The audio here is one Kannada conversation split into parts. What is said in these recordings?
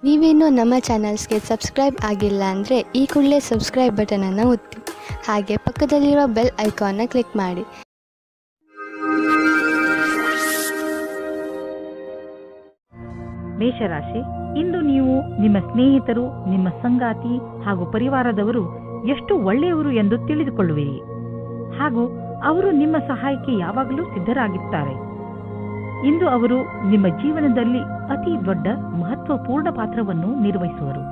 ನೀವೇನೂ ನಮ್ಮ ಚಾನಲ್ಸ್ಗೆ ಸಬ್ಸ್ಕ್ರೈಬ್ ಆಗಿಲ್ಲ ಅಂದರೆ ಈ ಕೂಡಲೇ ಸಬ್ಸ್ಕ್ರೈಬ್ ಬಟನನ್ನು ಒತ್ತಿ, ಹಾಗೆ ಪಕ್ಕದಲ್ಲಿರುವ ಬೆಲ್ ಐಕಾನ್ನ ಕ್ಲಿಕ್ ಮಾಡಿ. ಮೇಷರಾಶಿ, ಇಂದು ನೀವು ನಿಮ್ಮ ಸ್ನೇಹಿತರು, ನಿಮ್ಮ ಸಂಗಾತಿ ಹಾಗೂ ಪರಿವಾರದವರು ಎಷ್ಟು ಒಳ್ಳೆಯವರು ಎಂದು ತಿಳಿದುಕೊಳ್ಳುವಿರಿ ಹಾಗೂ ಅವರು ನಿಮ್ಮ ಸಹಾಯಕ್ಕೆ ಯಾವಾಗಲೂ ಸಿದ್ಧರಾಗಿರುತ್ತಾರೆ. ಇಂದು ಅವರು ನಿಮ್ಮ ಜೀವನದಲ್ಲಿ ಅತಿ ದೊಡ್ಡ ಮಹತ್ವಪೂರ್ಣ ಪಾತ್ರವನ್ನು ನಿರ್ವಹಿಸುವರು.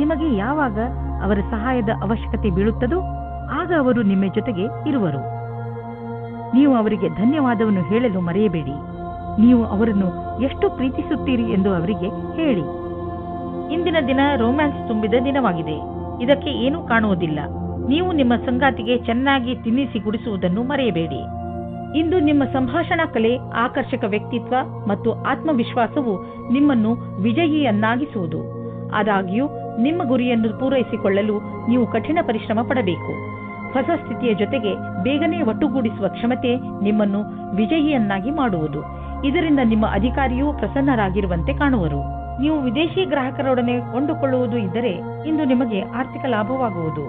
ನಿಮಗೆ ಯಾವಾಗ ಅವರ ಸಹಾಯದ ಅವಶ್ಯಕತೆ ಬೀಳುತ್ತದೋ ಆಗ ಅವರು ನಿಮ್ಮ ಜೊತೆಗೆ ಇರುವರು. ನೀವು ಅವರಿಗೆ ಧನ್ಯವಾದವನ್ನು ಹೇಳಲು ಮರೆಯಬೇಡಿ. ನೀವು ಅವರನ್ನು ಎಷ್ಟು ಪ್ರೀತಿಸುತ್ತೀರಿ ಎಂದು ಅವರಿಗೆ ಹೇಳಿ. ಇಂದಿನ ದಿನ ರೊಮ್ಯಾನ್ಸ್ ತುಂಬಿದ ದಿನವಾಗಿದೆ. ಇದಕ್ಕೆ ಏನೂ ಕಾಣುವುದಿಲ್ಲ. ನೀವು ನಿಮ್ಮ ಸಂಗಾತಿಗೆ ಚೆನ್ನಾಗಿ ತಿನ್ನಿಸಿ ಕುಡಿಸುವುದನ್ನು ಮರೆಯಬೇಡಿ. ಇಂದು ನಿಮ್ಮ ಸಂಭಾಷಣಾ ಕಲೆ, ಆಕರ್ಷಕ ವ್ಯಕ್ತಿತ್ವ ಮತ್ತು ಆತ್ಮವಿಶ್ವಾಸವು ನಿಮ್ಮನ್ನು ವಿಜಯಿಯನ್ನಾಗಿಸುವುದು. ಆದಾಗ್ಯೂ ನಿಮ್ಮ ಗುರಿಯನ್ನು ಪೂರೈಸಿಕೊಳ್ಳಲು ನೀವು ಕಠಿಣ ಪರಿಶ್ರಮ ಪಡಬೇಕು. ಹೊಸ ಸ್ಥಿತಿಯ ಜೊತೆಗೆ ಬೇಗನೆ ಒಟ್ಟುಗೂಡಿಸುವ ಕ್ಷಮತೆ ನಿಮ್ಮನ್ನು ವಿಜಯಿಯನ್ನಾಗಿ ಮಾಡುವುದು. ಇದರಿಂದ ನಿಮ್ಮ ಅಧಿಕಾರಿಯೂ ಪ್ರಸನ್ನರಾಗಿರುವಂತೆ ಕಾಣುವರು. ನೀವು ವಿದೇಶಿ ಗ್ರಾಹಕರೊಡನೆ ಕೊಂಡುಕೊಳ್ಳುವುದು ಇದ್ದರೆ ಇಂದು ನಿಮಗೆ ಆರ್ಥಿಕ ಲಾಭವಾಗುವುದು.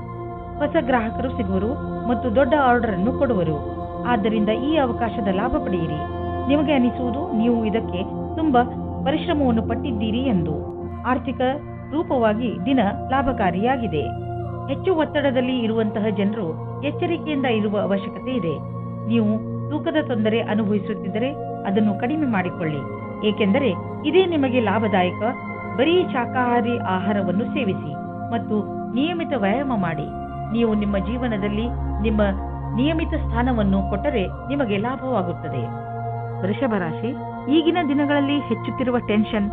ಹೊಸ ಗ್ರಾಹಕರು ಸಿಗುವರು ಮತ್ತು ದೊಡ್ಡ ಆರ್ಡರ್ ಅನ್ನು ಕೊಡುವರು. ಆದ್ದರಿಂದ ಈ ಅವಕಾಶದ ಲಾಭ ಪಡೆಯಿರಿ. ನಿಮಗೆ ಅನಿಸುವುದು ನೀವು ಇದಕ್ಕೆ ತುಂಬಾ ಪರಿಶ್ರಮವನ್ನು ಪಟ್ಟಿದ್ದೀರಿ ಎಂದು. ಆರ್ಥಿಕ ರೂಪವಾಗಿ ದಿನ ಲಾಭಕಾರಿಯಾಗಿದೆ. ಹೆಚ್ಚು ಒತ್ತಡದಲ್ಲಿ ಇರುವಂತಹ ಜನರು ಎಚ್ಚರಿಕೆಯಿಂದ ಇರುವ ಅವಶ್ಯಕತೆ ಇದೆ. ನೀವು ತೂಕದ ತೊಂದರೆ ಅನುಭವಿಸುತ್ತಿದ್ದರೆ ಅದನ್ನು ಕಡಿಮೆ ಮಾಡಿಕೊಳ್ಳಿ, ಏಕೆಂದರೆ ಇದೇ ನಿಮಗೆ ಲಾಭದಾಯಕ. ಬರೀ ಶಾಕಾಹಾರಿ ಆಹಾರವನ್ನು ಸೇವಿಸಿ ಮತ್ತು ನಿಯಮಿತ ವ್ಯಾಯಾಮ ಮಾಡಿ. ನೀವು ನಿಮ್ಮ ಜೀವನದಲ್ಲಿ ನಿಮ್ಮ ನಿಯಮಿತ ಸ್ಥಾನವನ್ನು ಕೊಟ್ಟರೆ ನಿಮಗೆ ಲಾಭವಾಗುತ್ತದೆ. ವೃಷಭ ರಾಶಿ, ಈಗಿನ ದಿನಗಳಲ್ಲಿ ಹೆಚ್ಚುತ್ತಿರುವ ಟೆನ್ಷನ್,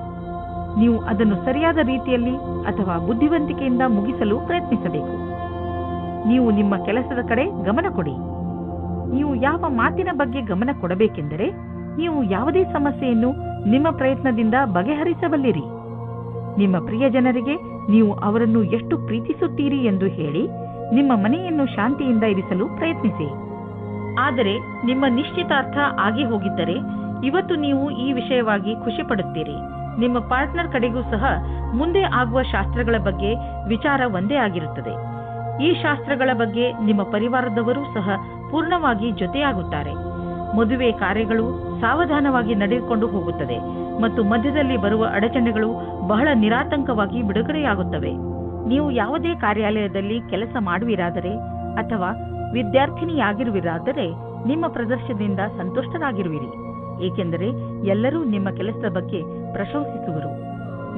ನೀವು ಅದನ್ನು ಸರಿಯಾದ ರೀತಿಯಲ್ಲಿ ಅಥವಾ ಬುದ್ಧಿವಂತಿಕೆಯಿಂದ ಮುಗಿಸಲು ಪ್ರಯತ್ನಿಸಬೇಕು. ನೀವು ನಿಮ್ಮ ಕೆಲಸದ ಕಡೆ ಗಮನ ಕೊಡಿ. ನೀವು ಯಾವ ಮಾತಿನ ಬಗ್ಗೆ ಗಮನ ಕೊಡಬೇಕೆಂದರೆ, ನೀವು ಯಾವುದೇ ಸಮಸ್ಯೆಯನ್ನು ನಿಮ್ಮ ಪ್ರಯತ್ನದಿಂದ ಬಗೆಹರಿಸಬಲ್ಲಿರಿ. ನಿಮ್ಮ ಪ್ರಿಯ ಜನರಿಗೆ ನೀವು ಅವರನ್ನು ಎಷ್ಟು ಪ್ರೀತಿಸುತ್ತೀರಿ ಎಂದು ಹೇಳಿ ನಿಮ್ಮ ಮನೆಯನ್ನು ಶಾಂತಿಯಿಂದ ಇರಿಸಲು ಪ್ರಯತ್ನಿಸಿ. ಆದರೆ ನಿಮ್ಮ ನಿಶ್ಚಿತಾರ್ಥ ಆಗಿ ಹೋಗಿದ್ದರೆ ಇವತ್ತು ನೀವು ಈ ವಿಷಯವಾಗಿ ಖುಷಿ ಪಡುತ್ತೀರಿ. ನಿಮ್ಮ ಪಾರ್ಟ್ನರ್ ಕಡೆಗೂ ಸಹ ಮುಂದೆ ಆಗುವ ಶಾಸ್ತ್ರಗಳ ಬಗ್ಗೆ ವಿಚಾರ ಒಂದೇ ಆಗಿರುತ್ತದೆ. ಈ ಶಾಸ್ತ್ರಗಳ ಬಗ್ಗೆ ನಿಮ್ಮ ಪರಿವಾರದವರು ಸಹ ಪೂರ್ಣವಾಗಿ ಜೊತೆಯಾಗುತ್ತಾರೆ. ಮದುವೆ ಕಾರ್ಯಗಳು ಸಾವಧಾನವಾಗಿ ನಡೆದುಕೊಂಡು ಹೋಗುತ್ತದೆ ಮತ್ತು ಮಧ್ಯದಲ್ಲಿ ಬರುವ ಅಡಚಣೆಗಳು ಬಹಳ ನಿರಾತಂಕವಾಗಿ ಬಿಡುಗಡೆಯಾಗುತ್ತವೆ. ನೀವು ಯಾವುದೇ ಕಾರ್ಯಾಲಯದಲ್ಲಿ ಕೆಲಸ ಮಾಡುವಿರಾದರೆ ಅಥವಾ ವಿದ್ಯಾರ್ಥಿನಿಯಾಗಿರುವಿರಾದರೆ ನಿಮ್ಮ ಪ್ರದರ್ಶನದಿಂದ ಸಂತುಷ್ಟರಾಗಿರುವಿರಿ, ಏಕೆಂದರೆ ಎಲ್ಲರೂ ನಿಮ್ಮ ಕೆಲಸದ ಬಗ್ಗೆ ಪ್ರಶಂಸಿಸುವರು.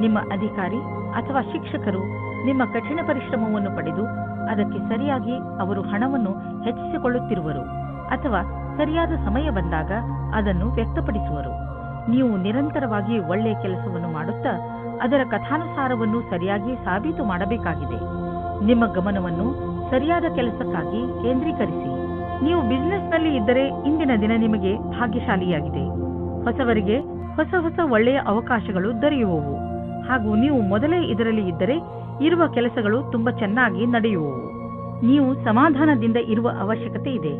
ನಿಮ್ಮ ಅಧಿಕಾರಿ ಅಥವಾ ಶಿಕ್ಷಕರು ನಿಮ್ಮ ಕಠಿಣ ಪರಿಶ್ರಮವನ್ನು ಪಡೆದು ಅದಕ್ಕೆ ಸರಿಯಾಗಿ ಅವರು ಹಣವನ್ನು ಹೆಚ್ಚಿಸಿಕೊಳ್ಳುತ್ತಿರುವರು ಅಥವಾ ಸರಿಯಾದ ಸಮಯ ಬಂದಾಗ ಅದನ್ನು ವ್ಯಕ್ತಪಡಿಸುವರು. ನೀವು ನಿರಂತರವಾಗಿ ಒಳ್ಳೆಯ ಕೆಲಸವನ್ನು ಮಾಡುತ್ತಾ ಅದರ ಕಥಾನುಸಾರವನ್ನು ಸರಿಯಾಗಿ ಸಾಬೀತು ಮಾಡಬೇಕಾಗಿದೆ. ನಿಮ್ಮ ಗಮನವನ್ನು ಸರಿಯಾದ ಕೆಲಸಕ್ಕಾಗಿ ಕೇಂದ್ರೀಕರಿಸಿ. ನೀವು ಬಿಸಿನೆಸ್ನಲ್ಲಿ ಇದ್ದರೆ ಇಂದಿನ ದಿನ ನಿಮಗೆ ಭಾಗ್ಯಶಾಲಿಯಾಗಿದೆ. ಹೊಸವರಿಗೆ ಹೊಸ ಹೊಸ ಒಳ್ಳೆಯ ಅವಕಾಶಗಳು ದೊರೆಯುವವು ಹಾಗೂ ನೀವು ಮೊದಲೇ ಇದರಲ್ಲಿ ಇದ್ದರೆ ಇರುವ ಕೆಲಸಗಳು ತುಂಬಾ ಚೆನ್ನಾಗಿ ನಡೆಯುವವು. ನೀವು ಸಮಾಧಾನದಿಂದ ಇರುವ ಅವಶ್ಯಕತೆ ಇದೆ.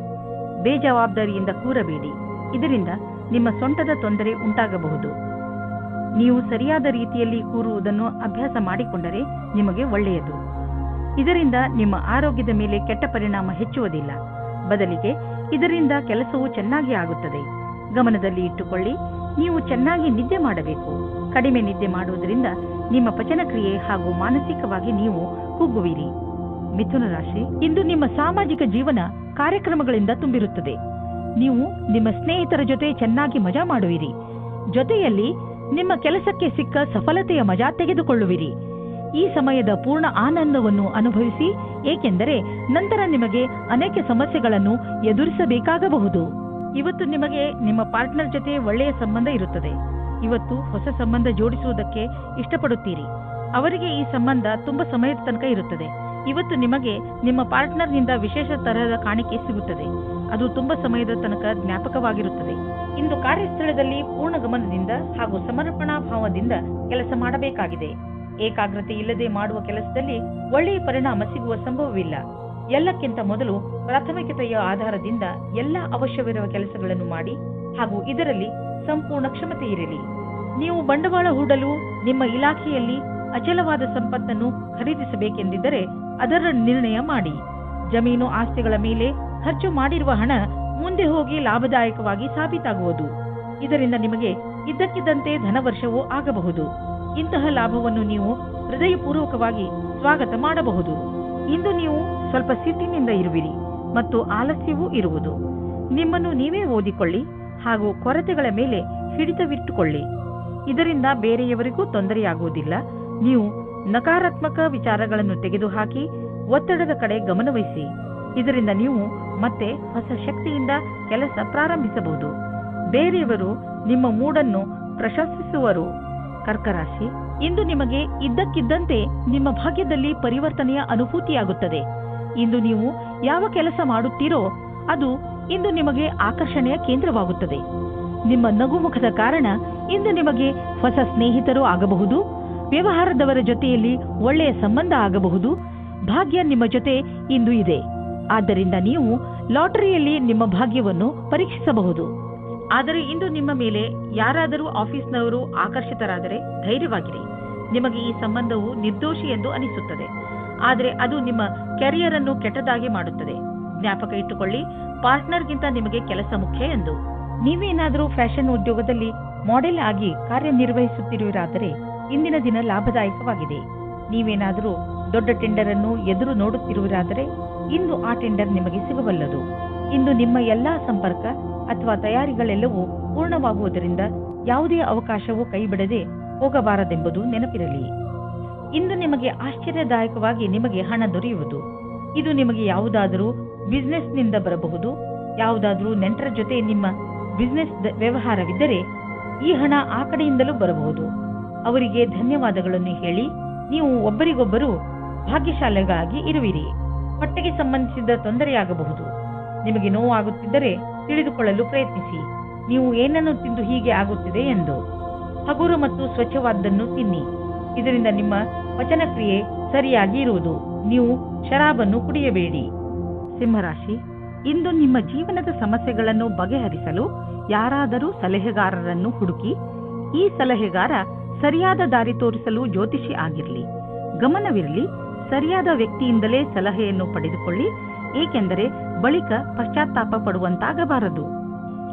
ಬೇಜವಾಬ್ದಾರಿಯಿಂದ ಕೂರಬೇಡಿ, ಇದರಿಂದ ನಿಮ್ಮ ಸೊಂಟದ ತೊಂದರೆ ಉಂಟಾಗಬಹುದು. ನೀವು ಸರಿಯಾದ ರೀತಿಯಲ್ಲಿ ಕೂರುವುದನ್ನು ಅಭ್ಯಾಸ ಮಾಡಿಕೊಂಡರೆ ನಿಮಗೆ ಒಳ್ಳೆಯದು. ಇದರಿಂದ ನಿಮ್ಮ ಆರೋಗ್ಯದ ಮೇಲೆ ಕೆಟ್ಟ ಪರಿಣಾಮ ಹೆಚ್ಚುವುದಿಲ್ಲ, ಬದಲಿಗೆ ಇದರಿಂದ ಕೆಲಸವು ಚೆನ್ನಾಗಿ ಆಗುತ್ತದೆ. ಗಮನದಲ್ಲಿ ಇಟ್ಟುಕೊಳ್ಳಿ, ನೀವು ಚೆನ್ನಾಗಿ ನಿದ್ದೆ ಮಾಡಬೇಕು. ಕಡಿಮೆ ನಿದ್ದೆ ಮಾಡುವುದರಿಂದ ನಿಮ್ಮ ಪಚನಕ್ರಿಯೆ ಹಾಗೂ ಮಾನಸಿಕವಾಗಿ ನೀವು ಕುಗ್ಗುವಿರಿ. ಮಿಥುನ ರಾಶಿ, ಇಂದು ನಿಮ್ಮ ಸಾಮಾಜಿಕ ಜೀವನ ಕಾರ್ಯಕ್ರಮಗಳಿಂದ ತುಂಬಿರುತ್ತದೆ. ನೀವು ನಿಮ್ಮ ಸ್ನೇಹಿತರ ಜೊತೆ ಚೆನ್ನಾಗಿ ಮಜಾ ಮಾಡುವಿರಿ. ಜೊತೆಯಲ್ಲಿ ನಿಮ್ಮ ಕೆಲಸಕ್ಕೆ ಸಿಕ್ಕ ಸಫಲತೆಯ ಮಜಾ ತೆಗೆದುಕೊಳ್ಳುವಿರಿ. ಈ ಸಮಯದ ಪೂರ್ಣ ಆನಂದವನ್ನು ಅನುಭವಿಸಿ, ಏಕೆಂದರೆ ನಂತರ ನಿಮಗೆ ಅನೇಕ ಸಮಸ್ಯೆಗಳನ್ನು ಎದುರಿಸಬೇಕಾಗಬಹುದು. ಇವತ್ತು ನಿಮಗೆ ನಿಮ್ಮ ಪಾರ್ಟ್ನರ್ ಜೊತೆ ಒಳ್ಳೆಯ ಸಂಬಂಧ ಇರುತ್ತದೆ. ಇವತ್ತು ಹೊಸ ಸಂಬಂಧ ಜೋಡಿಸುವುದಕ್ಕೆ ಇಷ್ಟಪಡುತ್ತೀರಿ. ಅವರಿಗೆ ಈ ಸಂಬಂಧ ತುಂಬಾ ಸಮಯದ ತನಕ ಇರುತ್ತದೆ. ಇವತ್ತು ನಿಮಗೆ ನಿಮ್ಮ ಪಾರ್ಟ್ನರ್ನಿಂದ ವಿಶೇಷ ತರಹದ ಕಾಣಿಕೆ ಸಿಗುತ್ತದೆ. ಅದು ತುಂಬಾ ಸಮಯದ ತನಕ ಜ್ಞಾಪಕವಾಗಿರುತ್ತದೆ. ಇಂದು ಕಾರ್ಯಸ್ಥಳದಲ್ಲಿ ಪೂರ್ಣ ಗಮನದಿಂದ ಹಾಗೂ ಸಮರ್ಪಣಾ ಭಾವದಿಂದ ಕೆಲಸ ಮಾಡಬೇಕಾಗಿದೆ. ಏಕಾಗ್ರತೆ ಇಲ್ಲದೆ ಮಾಡುವ ಕೆಲಸದಲ್ಲಿ ಒಳ್ಳೆಯ ಪರಿಣಾಮ ಸಿಗುವ ಸಂಭವವಿಲ್ಲ. ಎಲ್ಲಕ್ಕಿಂತ ಮೊದಲು ಪ್ರಾಥಮಿಕತೆಯ ಆಧಾರದಿಂದ ಎಲ್ಲ ಅವಶ್ಯವಿರುವ ಕೆಲಸಗಳನ್ನು ಮಾಡಿ ಹಾಗೂ ಇದರಲ್ಲಿ ಸಂಪೂರ್ಣ ಕ್ಷಮತೆ ಇರಲಿ. ನೀವು ಬಂಡವಾಳ ಹೂಡಲು ನಿಮ್ಮ ಇಲಾಖೆಯಲ್ಲಿ ಅಚಲವಾದ ಸಂಪತ್ತನ್ನು ಖರೀದಿಸಬೇಕೆಂದಿದ್ದರೆ ಅದರ ನಿರ್ಣಯ ಮಾಡಿ. ಜಮೀನು ಆಸ್ತಿಗಳ ಮೇಲೆ ಖರ್ಚು ಮಾಡಿರುವ ಹಣ ಮುಂದೆ ಹೋಗಿ ಲಾಭದಾಯಕವಾಗಿ ಸಾಬೀತಾಗುವುದು. ಇದರಿಂದ ನಿಮಗೆ ಇದ್ದಕ್ಕಿದ್ದಂತೆ ಧನವರ್ಷವೂ ಆಗಬಹುದು. ಇಂತಹ ಲಾಭವನ್ನು ನೀವು ಹೃದಯಪೂರ್ವಕವಾಗಿ ಸ್ವಾಗತ ಮಾಡಬಹುದು. ಇಂದು ನೀವು ಸ್ವಲ್ಪ ಸಿಟ್ಟಿನಿಂದ ಇರುವಿರಿ ಮತ್ತು ಆಲಸ್ಯವೂ ಇರುವುದು. ನಿಮ್ಮನ್ನು ನೀವೇ ಓದಿಕೊಳ್ಳಿ ಹಾಗೂ ಕೊರತೆಗಳ ಮೇಲೆ ಹಿಡಿತವಿಟ್ಟುಕೊಳ್ಳಿ. ಇದರಿಂದ ಬೇರೆಯವರಿಗೂ ತೊಂದರೆಯಾಗುವುದಿಲ್ಲ. ನೀವು ನಕಾರಾತ್ಮಕ ವಿಚಾರಗಳನ್ನು ತೆಗೆದುಹಾಕಿ ಒತ್ತಡದ ಕಡೆ ಗಮನವಹಿಸಿ. ಇದರಿಂದ ನೀವು ಮತ್ತೆ ಹೊಸ ಶಕ್ತಿಯಿಂದ ಕೆಲಸ ಪ್ರಾರಂಭಿಸಬಹುದು. ಬೇರೆಯವರು ನಿಮ್ಮ ಮೂಡನ್ನು ಪ್ರಶಂಸಿಸುವರು. ಕರ್ಕರಾಶಿ, ಇಂದು ನಿಮಗೆ ಇದ್ದಕ್ಕಿದ್ದಂತೆ ನಿಮ್ಮ ಭಾಗ್ಯದಲ್ಲಿ ಪರಿವರ್ತನೆಯ ಅನುಭೂತಿಯಾಗುತ್ತದೆ. ಇಂದು ನೀವು ಯಾವ ಕೆಲಸ ಮಾಡುತ್ತೀರೋ ಅದು ಇಂದು ನಿಮಗೆ ಆಕರ್ಷಣೆಯ ಕೇಂದ್ರವಾಗುತ್ತದೆ. ನಿಮ್ಮ ನಗುಮುಖದ ಕಾರಣ ಇಂದು ನಿಮಗೆ ಹೊಸ ಸ್ನೇಹಿತರು ಆಗಬಹುದು. ವ್ಯವಹಾರದವರ ಜೊತೆಯಲ್ಲಿ ಒಳ್ಳೆಯ ಸಂಬಂಧ ಆಗಬಹುದು. ಭಾಗ್ಯ ನಿಮ್ಮ ಜೊತೆ ಇಂದು ಇದೆ. ಆದ್ದರಿಂದ ನೀವು ಲಾಟರಿಯಲ್ಲಿ ನಿಮ್ಮ ಭಾಗ್ಯವನ್ನು ಪರೀಕ್ಷಿಸಬಹುದು. ಆದರೆ ಇಂದು ನಿಮ್ಮ ಮೇಲೆ ಯಾರಾದರೂ ಆಫೀಸ್ನವರು ಆಕರ್ಷಿತರಾದರೆ ಧೈರ್ಯವಾಗಿರಿ. ನಿಮಗೆ ಈ ಸಂಬಂಧವು ನಿರ್ದೋಷಿ ಎಂದು ಅನಿಸುತ್ತದೆ, ಆದರೆ ಅದು ನಿಮ್ಮ ಕೆರಿಯರ್ ಅನ್ನು ಕೆಟ್ಟದಾಗಿ ಮಾಡುತ್ತದೆ. ಜ್ಞಾಪಕ ಇಟ್ಟುಕೊಳ್ಳಿ, ಪಾರ್ಟ್ನರ್ಗಿಂತ ನಿಮಗೆ ಕೆಲಸ ಮುಖ್ಯ ಎಂದು. ನೀವೇನಾದರೂ ಫ್ಯಾಷನ್ ಉದ್ಯೋಗದಲ್ಲಿ ಮಾಡೆಲ್ ಆಗಿ ಕಾರ್ಯನಿರ್ವಹಿಸುತ್ತಿರುವಿರಾದರೆ ಇಂದಿನ ದಿನ ಲಾಭದಾಯಕವಾಗಿದೆ. ನೀವೇನಾದರೂ ದೊಡ್ಡ ಟೆಂಡರ್ ಅನ್ನು ಎದುರು ನೋಡುತ್ತಿರುವಿರಾದರೆ ಇಂದು ಆ ಟೆಂಡರ್ ನಿಮಗೆ ಸಿಗಬಲ್ಲದು. ಇಂದು ನಿಮ್ಮ ಎಲ್ಲಾ ಸಂಪರ್ಕ ಅಥವಾ ತಯಾರಿಗಳೆಲ್ಲವೂ ಪೂರ್ಣವಾಗುವುದರಿಂದ ಯಾವುದೇ ಅವಕಾಶವೂ ಕೈಬಿಡದೆ ಹೋಗಬಾರದೆಂಬುದು ನೆನಪಿರಲಿ. ಇಂದು ನಿಮಗೆ ಆಶ್ಚರ್ಯದಾಯಕವಾಗಿ ನಿಮಗೆ ಹಣ ದೊರೆಯುವುದು. ಇದು ನಿಮಗೆ ಯಾವುದಾದರೂ ಬಿಸಿನೆಸ್ನಿಂದ ಬರಬಹುದು. ಯಾವುದಾದರೂ ನೆಂಟರ ಜೊತೆ ನಿಮ್ಮ ಬಿಸಿನೆಸ್ ವ್ಯವಹಾರವಿದ್ದರೆ ಈ ಹಣ ಆ ಕಡೆಯಿಂದಲೂ ಬರಬಹುದು. ಅವರಿಗೆ ಧನ್ಯವಾದಗಳನ್ನು ಹೇಳಿ ನೀವು ಒಬ್ಬರಿಗೊಬ್ಬರು ಭಾಗ್ಯಶಾಲಿಗಳಾಗಿ ಇರುವಿರಿ. ಹೊಟ್ಟೆಗೆ ಸಂಬಂಧಿಸಿದ ತೊಂದರೆಯಾಗಬಹುದು. ನಿಮಗೆ ನೋವಾಗುತ್ತಿದ್ದರೆ ತಿಳಿದುಕೊಳ್ಳಲು ಪ್ರಯತ್ನಿಸಿ. ನೀವು ಏನನ್ನು ತಿಂದು ಹೀಗೆ ಆಗುತ್ತಿದೆ ಎಂದು. ಹಗುರು ಮತ್ತು ಸ್ವಚ್ಛವಾದನ್ನು ತಿನ್ನಿ. ಇದರಿಂದ ನಿಮ್ಮ ಪಚನಕ್ರಿಯೆ ಸರಿಯಾಗಿ ಇರುವುದು. ನೀವು ಶರಾಬನ್ನು ಕುಡಿಯಬೇಡಿ. ಸಿಂಹರಾಶಿ, ಇಂದು ನಿಮ್ಮ ಜೀವನದ ಸಮಸ್ಯೆಗಳನ್ನು ಬಗೆಹರಿಸಲು ಯಾರಾದರೂ ಸಲಹೆಗಾರರನ್ನು ಹುಡುಕಿ. ಈ ಸಲಹೆಗಾರ ಸರಿಯಾದ ದಾರಿ ತೋರಿಸಲು ಜ್ಯೋತಿಷಿ ಆಗಿರಲಿ. ಗಮನವಿರಲಿ, ಸರಿಯಾದ ವ್ಯಕ್ತಿಯಿಂದಲೇ ಸಲಹೆಯನ್ನು ಪಡೆದುಕೊಳ್ಳಿ, ಏಕೆಂದರೆ ಬಳಿಕ ಪಶ್ಚಾತ್ತಾಪ ಪಡುವಂತಾಗಬಾರದು.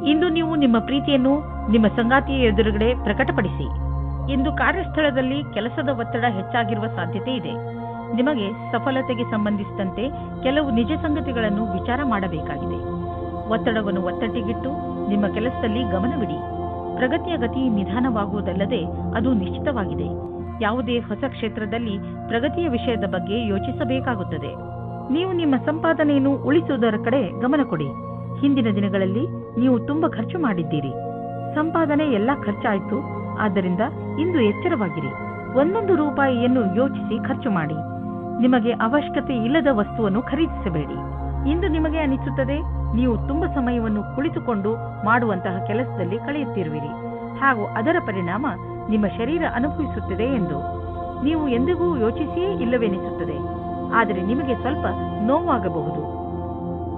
ಇಂದು ನೀವು ನಿಮ್ಮ ಪ್ರೀತಿಯನ್ನು ನಿಮ್ಮ ಸಂಗಾತಿಯ ಎದುರುಗಡೆ ಪ್ರಕಟಪಡಿಸಿ. ಇಂದು ಕಾರ್ಯಸ್ಥಳದಲ್ಲಿ ಕೆಲಸದ ಒತ್ತಡ ಹೆಚ್ಚಾಗಿರುವ ಸಾಧ್ಯತೆ ಇದೆ. ನಿಮಗೆ ಸಫಲತೆಗೆ ಸಂಬಂಧಿಸಿದಂತೆ ಕೆಲವು ನಿಜ ಸಂಗತಿಗಳನ್ನು ವಿಚಾರ ಮಾಡಬೇಕಾಗಿದೆ. ಒತ್ತಡವನ್ನು ಒತ್ತಟ್ಟಿಗಿಟ್ಟು ನಿಮ್ಮ ಕೆಲಸದಲ್ಲಿ ಗಮನವಿಡಿ. ಪ್ರಗತಿಯ ಗತಿ ನಿಧಾನವಾಗುವುದಲ್ಲದೆ ಅದು ನಿಶ್ಚಿತವಾಗಿದೆ. ಯಾವುದೇ ಹೊಸ ಕ್ಷೇತ್ರದಲ್ಲಿ ಪ್ರಗತಿಯ ವಿಷಯದ ಬಗ್ಗೆ ಯೋಚಿಸಬೇಕಾಗುತ್ತದೆ. ನೀವು ನಿಮ್ಮ ಸಂಪಾದನೆಯನ್ನು ಉಳಿಸುವುದರ ಕಡೆ ಗಮನ ಕೊಡಿ. ಹಿಂದಿನ ದಿನಗಳಲ್ಲಿ ನೀವು ತುಂಬಾ ಖರ್ಚು ಮಾಡಿದ್ದೀರಿ. ಸಂಪಾದನೆ ಎಲ್ಲ ಖರ್ಚಾಯಿತು. ಆದ್ದರಿಂದ ಇಂದು ಎಚ್ಚರವಾಗಿರಿ. ಒಂದೊಂದು ರೂಪಾಯಿಯನ್ನು ಯೋಚಿಸಿ ಖರ್ಚು ಮಾಡಿ. ನಿಮಗೆ ಅವಶ್ಯಕತೆ ಇಲ್ಲದ ವಸ್ತುವನ್ನು ಖರೀದಿಸಬೇಡಿ. ಇಂದು ನಿಮಗೆ ಅನಿಸುತ್ತದೆ ನೀವು ತುಂಬಾ ಸಮಯವನ್ನು ಕುಳಿತುಕೊಂಡು ಮಾಡುವಂತಹ ಕೆಲಸದಲ್ಲಿ ಕಳೆಯುತ್ತಿರುವಿರಿ ಹಾಗೂ ಅದರ ಪರಿಣಾಮ ನಿಮ್ಮ ಶರೀರ ಅನುಭವಿಸುತ್ತಿದೆ ಎಂದು. ನೀವು ಎಂದಿಗೂ ಯೋಚಿಸಿಯೇ ಇಲ್ಲವೆನಿಸುತ್ತದೆ. ಆದರೆ ನಿಮಗೆ ಸ್ವಲ್ಪ ನೋವಾಗಬಹುದು.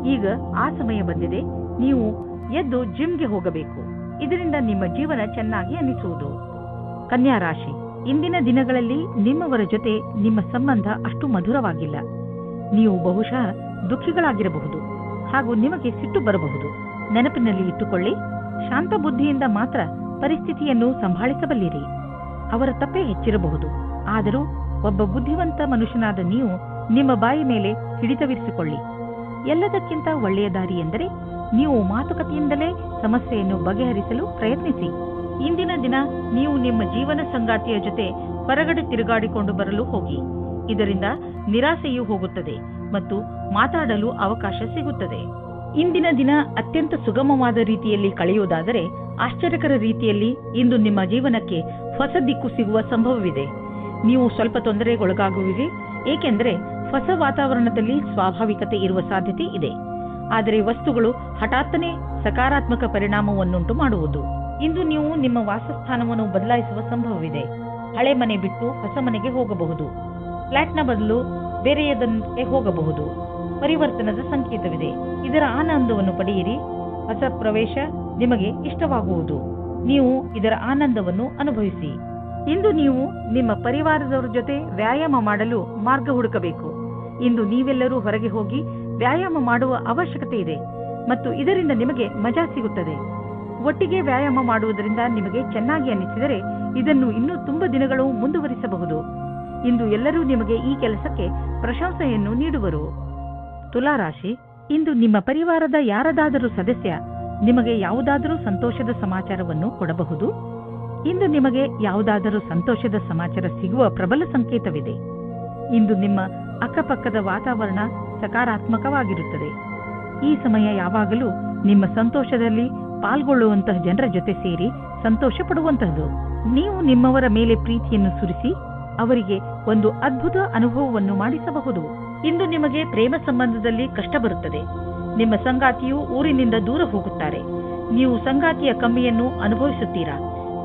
ಈಗ ಆ ಸಮಯ ಬಂದಿದೆ. ನೀವು ಎದ್ದು ಜಿಮ್ಗೆ ಹೋಗಬೇಕು. ಇದರಿಂದ ನಿಮ್ಮ ಜೀವನ ಚೆನ್ನಾಗಿ ಅನಿಸುವುದು. ಕನ್ಯಾ ರಾಶಿ, ಇಂದಿನ ದಿನಗಳಲ್ಲಿ ನಿಮ್ಮವರ ಜೊತೆ ನಿಮ್ಮ ಸಂಬಂಧ ಅಷ್ಟು ಮಧುರವಾಗಿಲ್ಲ. ನೀವು ಬಹುಶಃ ದುಃಖಿಗಳಾಗಿರಬಹುದು ಹಾಗೂ ನಿಮಗೆ ಸಿಟ್ಟು ಬರಬಹುದು. ನೆನಪಿನಲ್ಲಿ ಇಟ್ಟುಕೊಳ್ಳಿ, ಶಾಂತ ಬುದ್ಧಿಯಿಂದ ಮಾತ್ರ ಪರಿಸ್ಥಿತಿಯನ್ನು ಸಂಭಾಳಿಸಬಲ್ಲಿರಿ. ಅವರ ತಪ್ಪೇ ಹೆಚ್ಚಿರಬಹುದು, ಆದರೂ ಒಬ್ಬ ಬುದ್ಧಿವಂತ ಮನುಷ್ಯನಾದ ನೀವು ನಿಮ್ಮ ಬಾಯಿ ಮೇಲೆ ಹಿಡಿತವಿರಿಸಿಕೊಳ್ಳಿ. ಎಲ್ಲದಕ್ಕಿಂತ ಒಳ್ಳೆಯ ದಾರಿ ಎಂದರೆ ನೀವು ಮಾತುಕತೆಯಿಂದಲೇ ಸಮಸ್ಯೆಯನ್ನು ಬಗೆಹರಿಸಲು ಪ್ರಯತ್ನಿಸಿ. ಇಂದಿನ ದಿನ ನೀವು ನಿಮ್ಮ ಜೀವನ ಸಂಗಾತಿಯ ಜೊತೆ ಹೊರಗಡೆ ತಿರುಗಾಡಿಕೊಂಡು ಬರಲು ಹೋಗಿ. ಇದರಿಂದ ನಿರಾಸೆಯೂ ಹೋಗುತ್ತದೆ ಮತ್ತು ಮಾತಾಡಲು ಅವಕಾಶ ಸಿಗುತ್ತದೆ. ಇಂದಿನ ದಿನ ಅತ್ಯಂತ ಸುಗಮವಾದ ರೀತಿಯಲ್ಲಿ ಕಳೆಯುವುದಾದರೆ ಆಶ್ಚರ್ಯಕರ ರೀತಿಯಲ್ಲಿ ಇಂದು ನಿಮ್ಮ ಜೀವನಕ್ಕೆ ಹೊಸ ದಿಕ್ಕು ಸಿಗುವ ಸಂಭವವಿದೆ. ನೀವು ಸ್ವಲ್ಪ ತೊಂದರೆಗೊಳಗಾಗುವಿರಿ, ಏಕೆಂದರೆ ಹೊಸ ವಾತಾವರಣದಲ್ಲಿ ಸ್ವಾಭಾವಿಕತೆ ಇರುವ ಸಾಧ್ಯತೆ ಇದೆ. ಆದರೆ ವಸ್ತುಗಳು ಹಠಾತ್ತನೆ ಸಕಾರಾತ್ಮಕ ಪರಿಣಾಮವನ್ನುಂಟು ಮಾಡುವುದು. ಇಂದು ನೀವು ನಿಮ್ಮ ವಾಸಸ್ಥಾನವನ್ನು ಬದಲಾಯಿಸುವ ಸಂಭವವಿದೆ. ಹಳೆ ಮನೆ ಬಿಟ್ಟು ಹೊಸ ಮನೆಗೆ ಹೋಗಬಹುದು. ಫ್ಲಾಟ್ನ ಬದಲು ಬೇರೆಯದಕ್ಕೆ ಹೋಗಬಹುದು. ಪರಿವರ್ತನದ ಸಂಕೇತವಿದೆ. ಇದರ ಆನಂದವನ್ನು ಪಡೆಯಿರಿ. ಹೊಸ ಪ್ರವೇಶ ನಿಮಗೆ ಇಷ್ಟವಾಗುವುದು. ನೀವು ಇದರ ಆನಂದವನ್ನು ಅನುಭವಿಸಿ. ಇಂದು ನೀವು ನಿಮ್ಮ ಪರಿವಾರದವರ ಜೊತೆ ವ್ಯಾಯಾಮ ಮಾಡಲು ಮಾರ್ಗ ಹುಡುಕಬೇಕು. ಇಂದು ನೀವೆಲ್ಲರೂ ಹೊರಗೆ ಹೋಗಿ ವ್ಯಾಯಾಮ ಮಾಡುವ ಅವಶ್ಯಕತೆ ಇದೆ ಮತ್ತು ಇದರಿಂದ ನಿಮಗೆ ಮಜಾ ಸಿಗುತ್ತದೆ. ಒಟ್ಟಿಗೆ ವ್ಯಾಯಾಮ ಮಾಡುವುದರಿಂದ ನಿಮಗೆ ಚೆನ್ನಾಗಿ ಅನಿಸಿದರೆ ಇದನ್ನು ಇನ್ನೂ ತುಂಬ ದಿನಗಳು ಮುಂದುವರಿಸಬಹುದು. ಇಂದು ಎಲ್ಲರೂ ನಿಮಗೆ ಈ ಕೆಲಸಕ್ಕೆ ಪ್ರಶಂಸೆಯನ್ನು ನೀಡುವರು. ತುಲಾರಾಶಿ, ಇಂದು ನಿಮ್ಮ ಪರಿವಾರದ ಯಾರದಾದರೂ ಸದಸ್ಯ ನಿಮಗೆ ಯಾವುದಾದರೂ ಸಂತೋಷದ ಸಮಾಚಾರವನ್ನು ಕೊಡಬಹುದು. ಇಂದು ನಿಮಗೆ ಯಾವುದಾದರೂ ಸಂತೋಷದ ಸಮಾಚಾರ ಸಿಗುವ ಪ್ರಬಲ ಸಂಕೇತವಿದೆ. ಇಂದು ನಿಮ್ಮ ಅಕ್ಕಪಕ್ಕದ ವಾತಾವರಣ ಸಕಾರಾತ್ಮಕವಾಗಿರುತ್ತದೆ. ಈ ಸಮಯ ಯಾವಾಗಲೂ ನಿಮ್ಮ ಸಂತೋಷದಲ್ಲಿ ಪಾಲ್ಗೊಳ್ಳುವಂತಹ ಜನರ ಜೊತೆ ಸೇರಿ ಸಂತೋಷ ಪಡುವಂತಹದ್ದು. ನೀವು ನಿಮ್ಮವರ ಮೇಲೆ ಪ್ರೀತಿಯನ್ನು ಸುರಿಸಿ ಅವರಿಗೆ ಒಂದು ಅದ್ಭುತ ಅನುಭವವನ್ನು ಮಾಡಿಸಬಹುದು. ಇಂದು ನಿಮಗೆ ಪ್ರೇಮ ಸಂಬಂಧದಲ್ಲಿ ಕಷ್ಟ ಬರುತ್ತದೆ. ನಿಮ್ಮ ಸಂಗಾತಿಯು ಊರಿನಿಂದ ದೂರ ಹೋಗುತ್ತಾರೆ. ನೀವು ಸಂಗಾತಿಯ ಕಮ್ಮಿಯನ್ನು ಅನುಭವಿಸುತ್ತೀರಾ.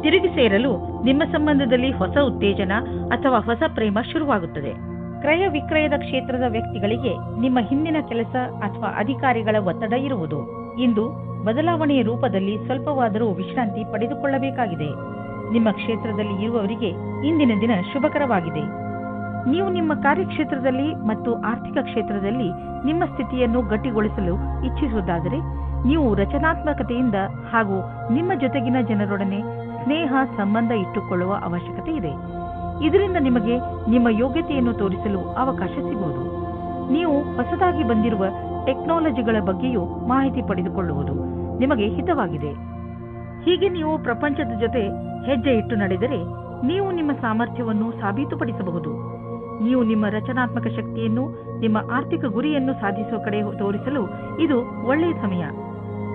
ತಿರುಗಿ ಸೇರಲು ನಿಮ್ಮ ಸಂಬಂಧದಲ್ಲಿ ಹೊಸ ಉತ್ತೇಜನ ಅಥವಾ ಹೊಸ ಪ್ರೇಮ ಶುರುವಾಗುತ್ತದೆ. ಕ್ರಯ ವಿಕ್ರಯದ ಕ್ಷೇತ್ರದ ವ್ಯಕ್ತಿಗಳಿಗೆ ನಿಮ್ಮ ಹಿಂದಿನ ಕೆಲಸ ಅಥವಾ ಅಧಿಕಾರಿಗಳ ಒತ್ತಡ ಇರುವುದು. ಇಂದು ಬದಲಾವಣೆಯ ರೂಪದಲ್ಲಿ ಸ್ವಲ್ಪವಾದರೂ ವಿಶ್ರಾಂತಿ ಪಡೆದುಕೊಳ್ಳಬೇಕಾಗಿದೆ. ನಿಮ್ಮ ಕ್ಷೇತ್ರದಲ್ಲಿ ಇರುವವರಿಗೆ ಇಂದಿನ ದಿನ ಶುಭಕರವಾಗಿದೆ. ನೀವು ನಿಮ್ಮ ಕಾರ್ಯಕ್ಷೇತ್ರದಲ್ಲಿ ಮತ್ತು ಆರ್ಥಿಕ ಕ್ಷೇತ್ರದಲ್ಲಿ ನಿಮ್ಮ ಸ್ಥಿತಿಯನ್ನು ಗಟ್ಟಿಗೊಳಿಸಲು ಇಚ್ಛಿಸುವುದಾದರೆ ನೀವು ರಚನಾತ್ಮಕತೆಯಿಂದ ಹಾಗೂ ನಿಮ್ಮ ಜೊತೆಗಿನ ಜನರೊಡನೆ ಸ್ನೇಹ ಸಂಬಂಧ ಇಟ್ಟುಕೊಳ್ಳುವ ಅವಶ್ಯಕತೆ ಇದೆ. ಇದರಿಂದ ನಿಮಗೆ ನಿಮ್ಮ ಯೋಗ್ಯತೆಯನ್ನು ತೋರಿಸಲು ಅವಕಾಶ ಸಿಗುವುದು. ನೀವು ಹೊಸದಾಗಿ ಬಂದಿರುವ ಟೆಕ್ನಾಲಜಿಗಳ ಬಗ್ಗೆಯೂ ಮಾಹಿತಿ ಪಡೆದುಕೊಳ್ಳುವುದು ನಿಮಗೆ ಹಿತವಾಗಿದೆ. ಹೀಗೆ ನೀವು ಪ್ರಪಂಚದ ಜೊತೆ ಹೆಜ್ಜೆ ಇಟ್ಟು ನಡೆದರೆ ನೀವು ನಿಮ್ಮ ಸಾಮರ್ಥ್ಯವನ್ನು ಸಾಬೀತುಪಡಿಸಬಹುದು. ನೀವು ನಿಮ್ಮ ರಚನಾತ್ಮಕ ಶಕ್ತಿಯನ್ನು ನಿಮ್ಮ ಆರ್ಥಿಕ ಗುರಿಯನ್ನು ಸಾಧಿಸುವ ಕಡೆ ತೋರಿಸಲು ಇದು ಒಳ್ಳೆಯ ಸಮಯ.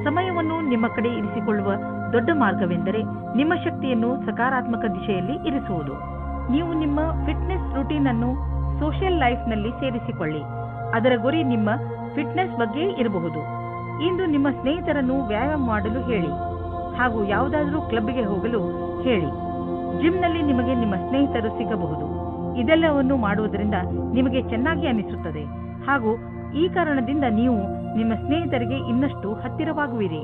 ಸಮಯವನ್ನು ನಿಮ್ಮ ಕಡೆ ಇರಿಸಿಕೊಳ್ಳುವ ದೊಡ್ಡ ಮಾರ್ಗವೆಂದರೆ ನಿಮ್ಮ ಶಕ್ತಿಯನ್ನು ಸಕಾರಾತ್ಮಕ ದಿಶೆಯಲ್ಲಿ ಇರಿಸುವುದು. ನೀವು ನಿಮ್ಮ ಫಿಟ್ನೆಸ್ ರೂಟೀನ್ ಅನ್ನು ಸೋಷಿಯಲ್ ಲೈಫ್ನಲ್ಲಿ ಸೇರಿಸಿಕೊಳ್ಳಿ. ಅದರ ಗುರಿ ನಿಮ್ಮ ಫಿಟ್ನೆಸ್ ಬಗ್ಗೆ ಇರಬಹುದು. ಇಂದು ನಿಮ್ಮ ಸ್ನೇಹಿತರನ್ನು ವ್ಯಾಯಾಮ ಮಾಡಲು ಹೇಳಿ ಹಾಗೂ ಯಾವುದಾದರೂ ಕ್ಲಬ್ಗೆ ಹೋಗಲು ಹೇಳಿ. ಜಿಮ್ನಲ್ಲಿ ನಿಮಗೆ ನಿಮ್ಮ ಸ್ನೇಹಿತರು ಸಿಗಬಹುದು. ಇದೆಲ್ಲವನ್ನು ಮಾಡುವುದರಿಂದ ನಿಮಗೆ ಚೆನ್ನಾಗಿ ಅನಿಸುತ್ತದೆ ಹಾಗೂ ಈ ಕಾರಣದಿಂದ ನೀವು ನಿಮ್ಮ ಸ್ನೇಹಿತರಿಗೆ ಇನ್ನಷ್ಟು ಹತ್ತಿರವಾಗುವಿರಿ.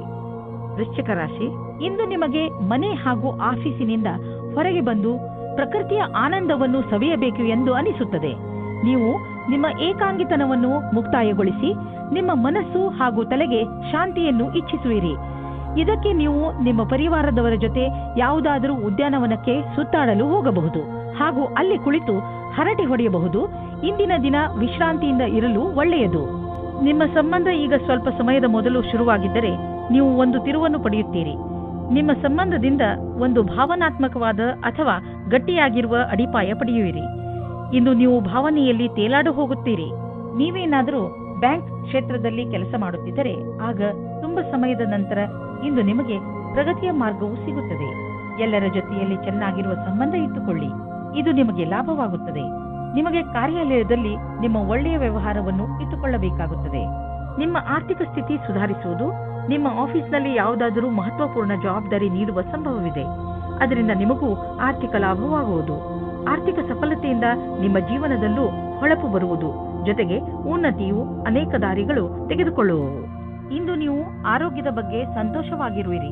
ವೃಶ್ಚಿಕ ರಾಶಿ, ಇಂದು ನಿಮಗೆ ಮನೆ ಹಾಗೂ ಆಫೀಸಿನಿಂದ ಹೊರಗೆ ಬಂದು ಪ್ರಕೃತಿಯ ಆನಂದವನ್ನು ಸವಿಯಬೇಕು ಎಂದು ಅನಿಸುತ್ತದೆ. ನೀವು ನಿಮ್ಮ ಏಕಾಂಗಿತನವನ್ನು ಮುಕ್ತಾಯಗೊಳಿಸಿ ನಿಮ್ಮ ಮನಸ್ಸು ಹಾಗೂ ತಲೆಗೆ ಶಾಂತಿಯನ್ನು ಇಚ್ಛಿಸುವಿರಿ. ಇದಕ್ಕೆ ನೀವು ನಿಮ್ಮ ಪರಿವಾರದವರ ಜೊತೆ ಯಾವುದಾದರೂ ಉದ್ಯಾನವನಕ್ಕೆ ಸುತ್ತಾಡಲು ಹೋಗಬಹುದು ಹಾಗೂ ಅಲ್ಲಿ ಕುಳಿತು ಹರಟೆ ಹೊಡೆಯಬಹುದು. ಇಂದಿನ ದಿನ ವಿಶ್ರಾಂತಿಯಿಂದ ಇರಲು ಒಳ್ಳೆಯದು. ನಿಮ್ಮ ಸಂಬಂಧ ಈಗ ಸ್ವಲ್ಪ ಸಮಯದ ಮೊದಲು ಶುರುವಾಗಿದ್ದರೆ ನೀವು ಒಂದು ತಿರುವನ್ನು ಪಡೆಯುತ್ತೀರಿ. ನಿಮ್ಮ ಸಂಬಂಧದಿಂದ ಒಂದು ಭಾವನಾತ್ಮಕವಾದ ಅಥವಾ ಗಟ್ಟಿಯಾಗಿರುವ ಅಡಿಪಾಯ ಪಡೆಯುವಿರಿ. ಇಂದು ನೀವು ಭಾವನೆಯಲ್ಲಿ ತೇಲಾಡು ಹೋಗುತ್ತೀರಿ. ನೀವೇನಾದರೂ ಬ್ಯಾಂಕ್ ಕ್ಷೇತ್ರದಲ್ಲಿ ಕೆಲಸ ಮಾಡುತ್ತಿದ್ದರೆ ಆಗ ತುಂಬ ಸಮಯದ ನಂತರ ಇಂದು ನಿಮಗೆ ಪ್ರಗತಿಯ ಮಾರ್ಗವು ಸಿಗುತ್ತದೆ. ಎಲ್ಲರ ಜೊತೆಯಲ್ಲಿ ಚೆನ್ನಾಗಿರುವ ಸಂಬಂಧ ಇಟ್ಟುಕೊಳ್ಳಿ. ಇದು ನಿಮಗೆ ಲಾಭವಾಗುತ್ತದೆ. ನಿಮಗೆ ಕಾರ್ಯಾಲಯದಲ್ಲಿ ನಿಮ್ಮ ಒಳ್ಳೆಯ ವ್ಯವಹಾರವನ್ನು ಇಟ್ಟುಕೊಳ್ಳಬೇಕಾಗುತ್ತದೆ. ನಿಮ್ಮ ಆರ್ಥಿಕ ಸ್ಥಿತಿ ಸುಧಾರಿಸುವುದು. ನಿಮ್ಮ ಆಫೀಸ್ನಲ್ಲಿ ಯಾವುದಾದರೂ ಮಹತ್ವಪೂರ್ಣ ಜವಾಬ್ದಾರಿ ನೀಡುವ ಸಂಭವವಿದೆ. ಅದರಿಂದ ನಿಮಗೂ ಆರ್ಥಿಕ ಲಾಭವಾಗುವುದು. ಆರ್ಥಿಕ ಸಫಲತೆಯಿಂದ ನಿಮ್ಮ ಜೀವನದಲ್ಲೂ ಹೊಳಪು ಬರುವುದು. ಜೊತೆಗೆ ಉನ್ನತಿಯು ಅನೇಕ ದಾರಿಗಳು ತೆಗೆದುಕೊಳ್ಳುವವು. ಇಂದು ನೀವು ಆರೋಗ್ಯದ ಬಗ್ಗೆ ಸಂತೋಷವಾಗಿರುವಿರಿ.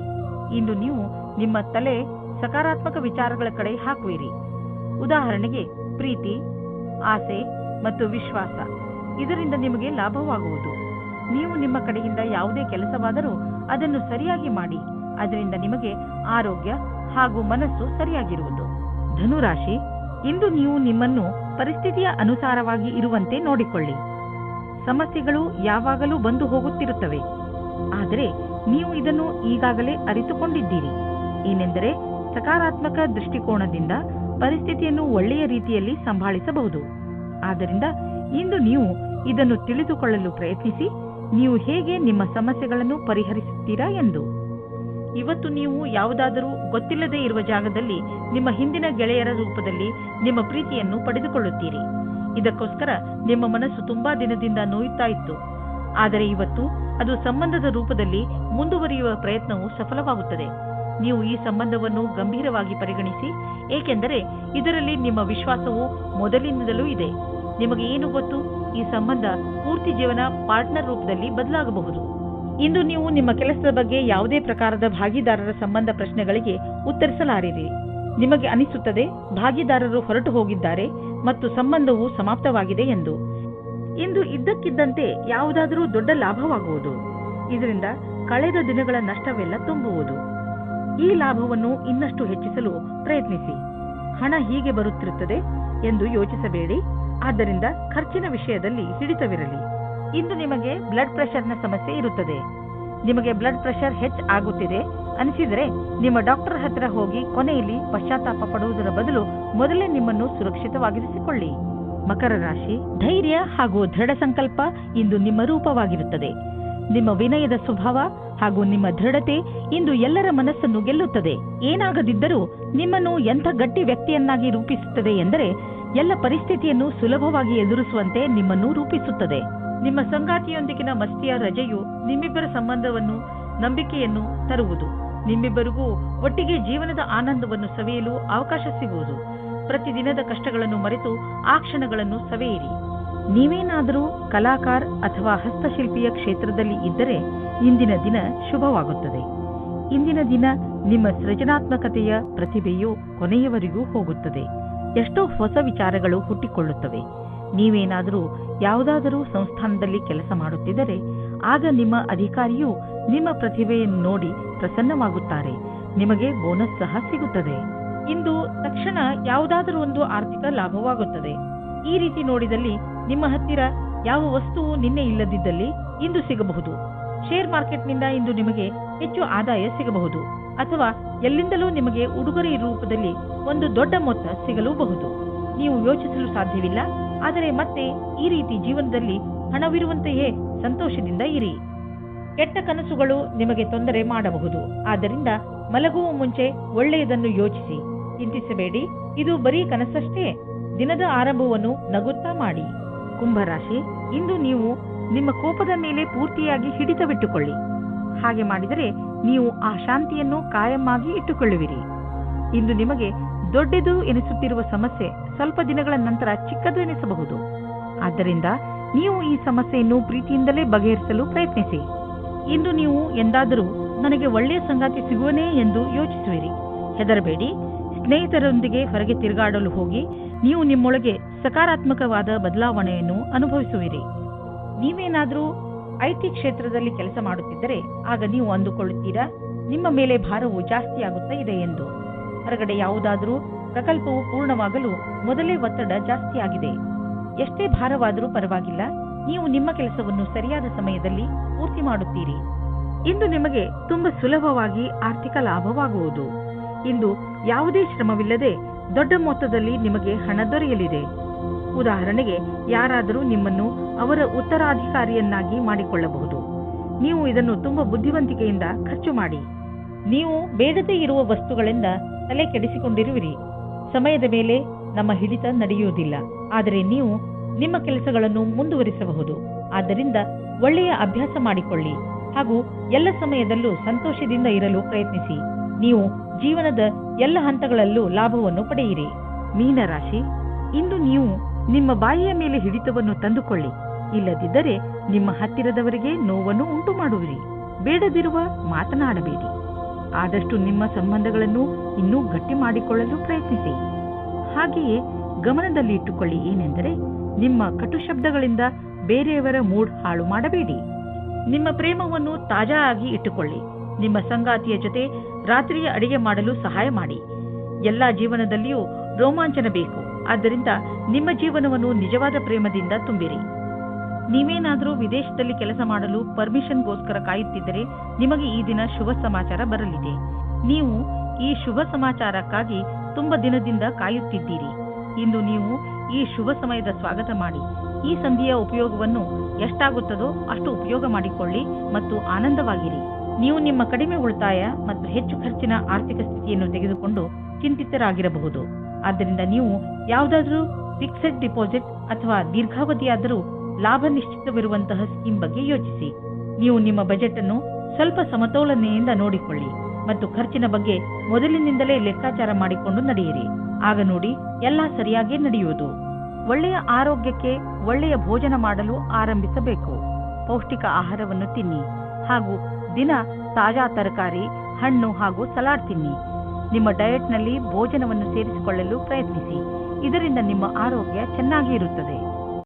ಇಂದು ನೀವು ನಿಮ್ಮ ತಲೆ ಸಕಾರಾತ್ಮಕ ವಿಚಾರಗಳ ಕಡೆ ಹಾಕುವಿರಿ. ಉದಾಹರಣೆಗೆ ಪ್ರೀತಿ, ಆಸೆ ಮತ್ತು ವಿಶ್ವಾಸ. ಇದರಿಂದ ನಿಮಗೆ ಲಾಭವಾಗುವುದು. ನೀವು ನಿಮ್ಮ ಕಡೆಯಿಂದ ಯಾವುದೇ ಕೆಲಸವಾದರೂ ಅದನ್ನು ಸರಿಯಾಗಿ ಮಾಡಿ. ಅದರಿಂದ ನಿಮಗೆ ಆರೋಗ್ಯ ಹಾಗೂ ಮನಸ್ಸು ಸರಿಯಾಗಿರುವುದು. ಧನುರಾಶಿ, ಇಂದು ನೀವು ನಿಮ್ಮನ್ನು ಪರಿಸ್ಥಿತಿಯ ಅನುಸಾರವಾಗಿ ಇರುವಂತೆ ನೋಡಿಕೊಳ್ಳಿ. ಸಮಸ್ಯೆಗಳು ಯಾವಾಗಲೂ ಬಂದು ಹೋಗುತ್ತಿರುತ್ತವೆ. ಆದರೆ ನೀವು ಇದನ್ನು ಈಗಾಗಲೇ ಅರಿತುಕೊಂಡಿದ್ದೀರಿ. ಏನೆಂದರೆ ಸಕಾರಾತ್ಮಕ ದೃಷ್ಟಿಕೋನದಿಂದ ಪರಿಸ್ಥಿತಿಯನ್ನು ಒಳ್ಳೆಯ ರೀತಿಯಲ್ಲಿ ಸಂಭಾಳಿಸಬಹುದು. ಆದ್ದರಿಂದ ಇಂದು ನೀವು ಇದನ್ನು ತಿಳಿದುಕೊಳ್ಳಲು ಪ್ರಯತ್ನಿಸಿ. ನೀವು ಹೇಗೆ ನಿಮ್ಮ ಸಮಸ್ಯೆಗಳನ್ನು ಪರಿಹರಿಸುತ್ತೀರಾ ಎಂದು. ಇವತ್ತು ನೀವು ಯಾವುದಾದರೂ ಗೊತ್ತಿಲ್ಲದೆ ಇರುವ ಜಾಗದಲ್ಲಿ ನಿಮ್ಮ ಹಿಂದಿನ ಗೆಳೆಯರ ರೂಪದಲ್ಲಿ ನಿಮ್ಮ ಪ್ರೀತಿಯನ್ನು ಪಡೆದುಕೊಳ್ಳುತ್ತೀರಿ. ಇದಕ್ಕೋಸ್ಕರ ನಿಮ್ಮ ಮನಸ್ಸು ತುಂಬಾ ದಿನದಿಂದ ನೋಯುತ್ತಾ ಇತ್ತು. ಆದರೆ ಇವತ್ತು ಅದು ಸಂಬಂಧದ ರೂಪದಲ್ಲಿ ಮುಂದುವರಿಯುವ ಪ್ರಯತ್ನವು ಸಫಲವಾಗುತ್ತದೆ. ನೀವು ಈ ಸಂಬಂಧವನ್ನು ಗಂಭೀರವಾಗಿ ಪರಿಗಣಿಸಿ, ಏಕೆಂದರೆ ಇದರಲ್ಲಿ ನಿಮ್ಮ ವಿಶ್ವಾಸವು ಮೊದಲಿನಿಂದಲೂ ಇದೆ. ನಿಮಗೆ ಏನು ಗೊತ್ತು, ಈ ಸಂಬಂಧ ಪೂರ್ತಿ ಜೀವನ ಪಾರ್ಟ್ನರ್ ರೂಪದಲ್ಲಿ ಬದಲಾಗಬಹುದು. ಇಂದು ನೀವು ನಿಮ್ಮ ಕೆಲಸದ ಬಗ್ಗೆ ಯಾವುದೇ ಪ್ರಕಾರದ ಭಾಗಿದಾರರ ಸಂಬಂಧ ಪ್ರಶ್ನೆಗಳಿಗೆ ಉತ್ತರಿಸಲಾರಿರಿ. ನಿಮಗೆ ಅನಿಸುತ್ತದೆ ಭಾಗಿದಾರರು ಹೊರಟು ಹೋಗಿದ್ದಾರೆ ಮತ್ತು ಸಂಬಂಧವು ಸಮಾಪ್ತವಾಗಿದೆ ಎಂದು. ಇಂದು ಇದ್ದಕ್ಕಿದ್ದಂತೆ ಯಾವುದಾದರೂ ದೊಡ್ಡ ಲಾಭವಾಗುವುದು. ಇದರಿಂದ ಕಳೆದ ದಿನಗಳ ನಷ್ಟವೆಲ್ಲ ತುಂಬುವುದು. ಈ ಲಾಭವನ್ನು ಇನ್ನಷ್ಟು ಹೆಚ್ಚಿಸಲು ಪ್ರಯತ್ನಿಸಿ. ಹಣ ಹೀಗೆ ಬರುತ್ತಿರುತ್ತದೆ ಎಂದು ಯೋಚಿಸಬೇಡಿ. ಆದ್ದರಿಂದ ಖರ್ಚಿನ ವಿಷಯದಲ್ಲಿ ಹಿಡಿತವಿರಲಿ. ಇಂದು ನಿಮಗೆ ಬ್ಲಡ್ ಪ್ರೆಷರ್ನ ಸಮಸ್ಯೆ ಇರುತ್ತದೆ. ನಿಮಗೆ ಬ್ಲಡ್ ಪ್ರೆಷರ್ ಆಗುತ್ತಿದೆ ಅನಿಸಿದರೆ ನಿಮ್ಮ ಡಾಕ್ಟರ್ ಹತ್ತಿರ ಹೋಗಿ ಕೊನೆಯಲ್ಲಿ ಪಶ್ಚಾತ್ತಾಪ ಪಡುವುದರ ಬದಲು ಮೊದಲೇ ನಿಮ್ಮನ್ನು ಸುರಕ್ಷಿತವಾಗಿರಿಸಿಕೊಳ್ಳಿ. ಮಕರ ರಾಶಿ, ಧೈರ್ಯ ಹಾಗೂ ದೃಢ ಸಂಕಲ್ಪ ಇಂದು ನಿಮ್ಮ ರೂಪವಾಗಿರುತ್ತದೆ. ನಿಮ್ಮ ವಿನಯದ ಸ್ವಭಾವ ಹಾಗೂ ನಿಮ್ಮ ದೃಢತೆ ಇಂದು ಎಲ್ಲರ ಮನಸ್ಸನ್ನು ಗೆಲ್ಲುತ್ತದೆ. ಏನಾಗದಿದ್ದರೂ ನಿಮ್ಮನ್ನು ಎಂಥ ಗಟ್ಟಿ ವ್ಯಕ್ತಿಯನ್ನಾಗಿ ರೂಪಿಸುತ್ತದೆ ಎಂದರೆ ಎಲ್ಲ ಪರಿಸ್ಥಿತಿಯನ್ನು ಸುಲಭವಾಗಿ ಎದುರಿಸುವಂತೆ ನಿಮ್ಮನ್ನು ರೂಪಿಸುತ್ತದೆ. ನಿಮ್ಮ ಸಂಗಾತಿಯೊಂದಿಗಿನ ಮಸ್ತಿಯ ರಜೆಯು ನಿಮ್ಮಿಬ್ಬರ ಸಂಬಂಧವನ್ನು ನಂಬಿಕೆಯನ್ನು ತರುವುದು. ನಿಮ್ಮಿಬ್ಬರಿಗೂ ಒಟ್ಟಿಗೆ ಜೀವನದ ಆನಂದವನ್ನು ಸವಿಯಲು ಅವಕಾಶ ಸಿಗುವುದು. ಪ್ರತಿದಿನದ ಕಷ್ಟಗಳನ್ನು ಮರೆತು ಆ ಕ್ಷಣಗಳನ್ನು ಸವಿಯಿರಿ. ನೀವೇನಾದರೂ ಕಲಾಕಾರ ಅಥವಾ ಹಸ್ತಶಿಲ್ಪಿಯ ಕ್ಷೇತ್ರದಲ್ಲಿ ಇದ್ದರೆ ಇಂದಿನ ದಿನ ಶುಭವಾಗುತ್ತದೆ. ಇಂದಿನ ದಿನ ನಿಮ್ಮ ಸೃಜನಾತ್ಮಕತೆಯ ಪ್ರತಿಭೆಯು ಕೊನೆಯವರೆಗೂ ಹೋಗುತ್ತದೆ. ಎಷ್ಟೋ ಹೊಸ ವಿಚಾರಗಳು ಹುಟ್ಟಿಕೊಳ್ಳುತ್ತವೆ. ನೀವೇನಾದರೂ ಯಾವುದಾದರೂ ಸಂಸ್ಥಾನದಲ್ಲಿ ಕೆಲಸ ಮಾಡುತ್ತಿದ್ದರೆ ಆಗ ನಿಮ್ಮ ಅಧಿಕಾರಿಯು ನಿಮ್ಮ ಪ್ರತಿಭೆಯನ್ನು ನೋಡಿ ಪ್ರಸನ್ನವಾಗುತ್ತಾರೆ. ನಿಮಗೆ ಬೋನಸ್ ಸಹ ಸಿಗುತ್ತದೆ. ಇಂದು ತಕ್ಷಣ ಯಾವುದಾದರೂ ಒಂದು ಆರ್ಥಿಕ ಲಾಭವಾಗುತ್ತದೆ. ಈ ರೀತಿ ನೋಡಿದಲ್ಲಿ ನಿಮ್ಮ ಹತ್ತಿರ ಯಾವ ವಸ್ತುವು ನಿನ್ನೆ ಇಲ್ಲದಿದ್ದಲ್ಲಿ ಇಂದು ಸಿಗಬಹುದು. ಶೇರ್ ಮಾರ್ಕೆಟ್ನಿಂದ ಇಂದು ನಿಮಗೆ ಹೆಚ್ಚು ಆದಾಯ ಸಿಗಬಹುದು. ಅಥವಾ ಎಲ್ಲಿಂದಲೂ ನಿಮಗೆ ಉಡುಗೊರೆ ರೂಪದಲ್ಲಿ ಒಂದು ದೊಡ್ಡ ಮೊತ್ತ ಸಿಗಲೂಬಹುದು. ನೀವು ಯೋಚಿಸಲು ಸಾಧ್ಯವಿಲ್ಲ. ಆದರೆ ಮತ್ತೆ ಈ ರೀತಿ ಜೀವನದಲ್ಲಿ ಹಣವಿರುವಂತೆಯೇ ಸಂತೋಷದಿಂದ ಇರಿ. ಕೆಟ್ಟ ಕನಸುಗಳು ನಿಮಗೆ ತೊಂದರೆ ಮಾಡಬಹುದು. ಆದ್ದರಿಂದ ಮಲಗುವ ಮುಂಚೆ ಒಳ್ಳೆಯದನ್ನು ಯೋಚಿಸಿ. ಚಿಂತಿಸಬೇಡಿ, ಇದು ಬರೀ ಕನಸಷ್ಟೇ. ದಿನದ ಆರಂಭವನ್ನು ನಗುತ್ತಾ ಮಾಡಿ. ಕುಂಭರಾಶಿ, ಇಂದು ನೀವು ನಿಮ್ಮ ಕೋಪದ ಮೇಲೆ ಪೂರ್ತಿಯಾಗಿ ಹಿಡಿತವಿಟ್ಟುಕೊಳ್ಳಿ. ಹಾಗೆ ಮಾಡಿದರೆ ನೀವು ಆ ಶಾಂತಿಯನ್ನು ಕಾಯಮ್ಮಾಗಿ ಇಟ್ಟುಕೊಳ್ಳುವಿರಿ. ಇಂದು ನಿಮಗೆ ದೊಡ್ಡದು ಎನಿಸುತ್ತಿರುವ ಸಮಸ್ಯೆ ಸ್ವಲ್ಪ ದಿನಗಳ ನಂತರ ಚಿಕ್ಕದು ಎನಿಸಬಹುದು. ಆದ್ದರಿಂದ ನೀವು ಈ ಸಮಸ್ಯೆಯನ್ನು ಪ್ರೀತಿಯಿಂದಲೇ ಬಗೆಹರಿಸಲು ಪ್ರಯತ್ನಿಸಿ. ಇಂದು ನೀವು ಎಂದಾದರೂ ನನಗೆ ಒಳ್ಳೆಯ ಸಂಗಾತಿ ಸಿಗುವನೇ ಎಂದು ಯೋಚಿಸುವಿರಿ. ಹೆದರಬೇಡಿ. ಸ್ನೇಹಿತರೊಂದಿಗೆ ಹೊರಗೆ ತಿರುಗಾಡಲು ಹೋಗಿ ನೀವು ನಿಮ್ಮೊಳಗೆ ಸಕಾರಾತ್ಮಕವಾದ ಬದಲಾವಣೆಯನ್ನು ಅನುಭವಿಸುವಿರಿ. ನೀವೇನಾದರೂ ಐಟಿ ಕ್ಷೇತ್ರದಲ್ಲಿ ಕೆಲಸ ಮಾಡುತ್ತಿದ್ದರೆ ಆಗ ನೀವು ಅಂದುಕೊಳ್ಳುತ್ತೀರಾ ನಿಮ್ಮ ಮೇಲೆ ಭಾರವು ಜಾಸ್ತಿಯಾಗುತ್ತಾ ಇದೆ ಎಂದು. ಹೊರಗಡೆ ಯಾವುದಾದರೂ ಪ್ರಕಲ್ಪವು ಪೂರ್ಣವಾಗಲು ಮೊದಲೇ ಒತ್ತಡ ಜಾಸ್ತಿಯಾಗಿದೆ. ಎಷ್ಟೇ ಭಾರವಾದರೂ ಪರವಾಗಿಲ್ಲ, ನೀವು ನಿಮ್ಮ ಕೆಲಸವನ್ನು ಸರಿಯಾದ ಸಮಯದಲ್ಲಿ ಪೂರ್ತಿ ಮಾಡುತ್ತೀರಿ. ಇಂದು ನಿಮಗೆ ತುಂಬಾ ಸುಲಭವಾಗಿ ಆರ್ಥಿಕ ಲಾಭವಾಗುವುದು. ಇಂದು ಯಾವುದೇ ಶ್ರಮವಿಲ್ಲದೆ ದೊಡ್ಡ ಮೊತ್ತದಲ್ಲಿ ನಿಮಗೆ ಹಣ ದೊರೆಯಲಿದೆ. ಉದಾಹರಣೆಗೆ ಯಾರಾದರೂ ನಿಮ್ಮನ್ನು ಅವರ ಉತ್ತರಾಧಿಕಾರಿಯನ್ನಾಗಿ ಮಾಡಿಕೊಳ್ಳಬಹುದು. ನೀವು ಇದನ್ನು ತುಂಬಾ ಬುದ್ಧಿವಂತಿಕೆಯಿಂದ ಖರ್ಚು ಮಾಡಿ. ನೀವು ಬೇಡದೇ ಇರುವ ವಸ್ತುಗಳಿಂದ ತಲೆ ಕೆಡಿಸಿಕೊಂಡಿರುವಿರಿ. ಸಮಯದ ಮೇಲೆ ನಮ್ಮ ಹಿಡಿತ ನಡೆಯುವುದಿಲ್ಲ. ಆದರೆ ನೀವು ನಿಮ್ಮ ಕೆಲಸಗಳನ್ನು ಮುಂದುವರಿಸಬಹುದು. ಆದ್ದರಿಂದ ಒಳ್ಳೆಯ ಅಭ್ಯಾಸ ಮಾಡಿಕೊಳ್ಳಿ ಹಾಗೂ ಎಲ್ಲ ಸಮಯದಲ್ಲೂ ಸಂತೋಷದಿಂದ ಇರಲು ಪ್ರಯತ್ನಿಸಿ. ನೀವು ಜೀವನದ ಎಲ್ಲ ಹಂತಗಳಲ್ಲೂ ಲಾಭವನ್ನು ಪಡೆಯಿರಿ. ಮೀನರಾಶಿ, ಇಂದು ನೀವು ನಿಮ್ಮ ಬಾಯಿಯ ಮೇಲೆ ಹಿಡಿತವನ್ನು ತಂದುಕೊಳ್ಳಿ. ಇಲ್ಲದಿದ್ದರೆ ನಿಮ್ಮ ಹತ್ತಿರದವರಿಗೆ ನೋವನ್ನು ಉಂಟು ಮಾಡುವಿರಿ. ಬೇಡದಿರುವ ಮಾತನಾಡಬೇಡಿ. ಆದಷ್ಟು ನಿಮ್ಮ ಸಂಬಂಧಗಳನ್ನು ಇನ್ನೂ ಗಟ್ಟಿ ಮಾಡಿಕೊಳ್ಳಲು ಪ್ರಯತ್ನಿಸಿ. ಹಾಗೆಯೇ ಗಮನದಲ್ಲಿ ಇಟ್ಟುಕೊಳ್ಳಿ ಏನೆಂದರೆ ನಿಮ್ಮ ಕಟು ಶಬ್ದಗಳಿಂದ ಬೇರೆಯವರ ಮೂಡ್ ಹಾಳು ಮಾಡಬೇಡಿ. ನಿಮ್ಮ ಪ್ರೇಮವನ್ನು ತಾಜಾ ಆಗಿ ಇಟ್ಟುಕೊಳ್ಳಿ. ನಿಮ್ಮ ಸಂಗಾತಿಯ ಜೊತೆ ರಾತ್ರಿಯ ಅಡಿಗೆ ಮಾಡಲು ಸಹಾಯ ಮಾಡಿ. ಎಲ್ಲಾ ಜೀವನದಲ್ಲಿಯೂ ರೋಮಾಂಚನ ಬೇಕು. ಆದ್ದರಿಂದ ನಿಮ್ಮ ಜೀವನವನ್ನು ನಿಜವಾದ ಪ್ರೇಮದಿಂದ ತುಂಬಿರಿ. ನೀವೇನಾದರೂ ವಿದೇಶದಲ್ಲಿ ಕೆಲಸ ಮಾಡಲು ಪರ್ಮಿಷನ್ಗೋಸ್ಕರ ಕಾಯುತ್ತಿದ್ದರೆ ನಿಮಗೆ ಈ ದಿನ ಶುಭ ಸಮಾಚಾರ ಬರಲಿದೆ. ನೀವು ಈ ಶುಭ ಸಮಾಚಾರಕ್ಕಾಗಿ ತುಂಬಾ ದಿನದಿಂದ ಕಾಯುತ್ತಿದ್ದೀರಿ. ಇಂದು ನೀವು ಈ ಶುಭ ಸಮಯದ ಸ್ವಾಗತ ಮಾಡಿ. ಈ ಸಂಧಿಯ ಉಪಯೋಗವನ್ನು ಎಷ್ಟಾಗುತ್ತದೋ ಅಷ್ಟು ಉಪಯೋಗ ಮಾಡಿಕೊಳ್ಳಿ ಮತ್ತು ಆನಂದವಾಗಿರಿ. ನೀವು ನಿಮ್ಮ ಕಡಿಮೆ ಉಳಿತಾಯ ಮತ್ತು ಹೆಚ್ಚು ಖರ್ಚಿನ ಆರ್ಥಿಕ ಸ್ಥಿತಿಯನ್ನು ತೆಗೆದುಕೊಂಡು ಚಿಂತಿತರಾಗಿರಬಹುದು. ಆದ್ದರಿಂದ ನೀವು ಯಾವುದಾದರೂ ಫಿಕ್ಸೆಡ್ ಡಿಪಾಸಿಟ್ ಅಥವಾ ದೀರ್ಘಾವಧಿಯಾದರೂ ಲಾಭ ನಿಶ್ಚಿತವಿರುವಂತಹ ಸ್ಕೀಮ್ ಬಗ್ಗೆ ಯೋಚಿಸಿ. ನೀವು ನಿಮ್ಮ ಬಜೆಟ್ ಅನ್ನು ಸ್ವಲ್ಪ ಸಮತೋಲನೆಯಿಂದ ನೋಡಿಕೊಳ್ಳಿ ಮತ್ತು ಖರ್ಚಿನ ಬಗ್ಗೆ ಮೊದಲಿನಿಂದಲೇ ಲೆಕ್ಕಾಚಾರ ಮಾಡಿಕೊಂಡು ನಡೆಯಿರಿ. ಆಗ ನೋಡಿ ಎಲ್ಲ ಸರಿಯಾಗಿ ನಡೆಯುವುದು. ಒಳ್ಳೆಯ ಆರೋಗ್ಯಕ್ಕೆ ಒಳ್ಳೆಯ ಭೋಜನ ಮಾಡಲು ಆರಂಭಿಸಬೇಕು. ಪೌಷ್ಟಿಕ ಆಹಾರವನ್ನು ತಿನ್ನಿ ಹಾಗೂ ದಿನ ತಾಜಾ ತರಕಾರಿ, ಹಣ್ಣು ಹಾಗೂ ಸಲಾಡ್ ತಿನ್ನಿ. ನಿಮ್ಮ ಡಯಟ್ನಲ್ಲಿ ಭೋಜನವನ್ನು ಸೇರಿಸಿಕೊಳ್ಳಲು ಪ್ರಯತ್ನಿಸಿ. ಇದರಿಂದ ನಿಮ್ಮ ಆರೋಗ್ಯ ಚೆನ್ನಾಗಿ ಇರುತ್ತದೆ.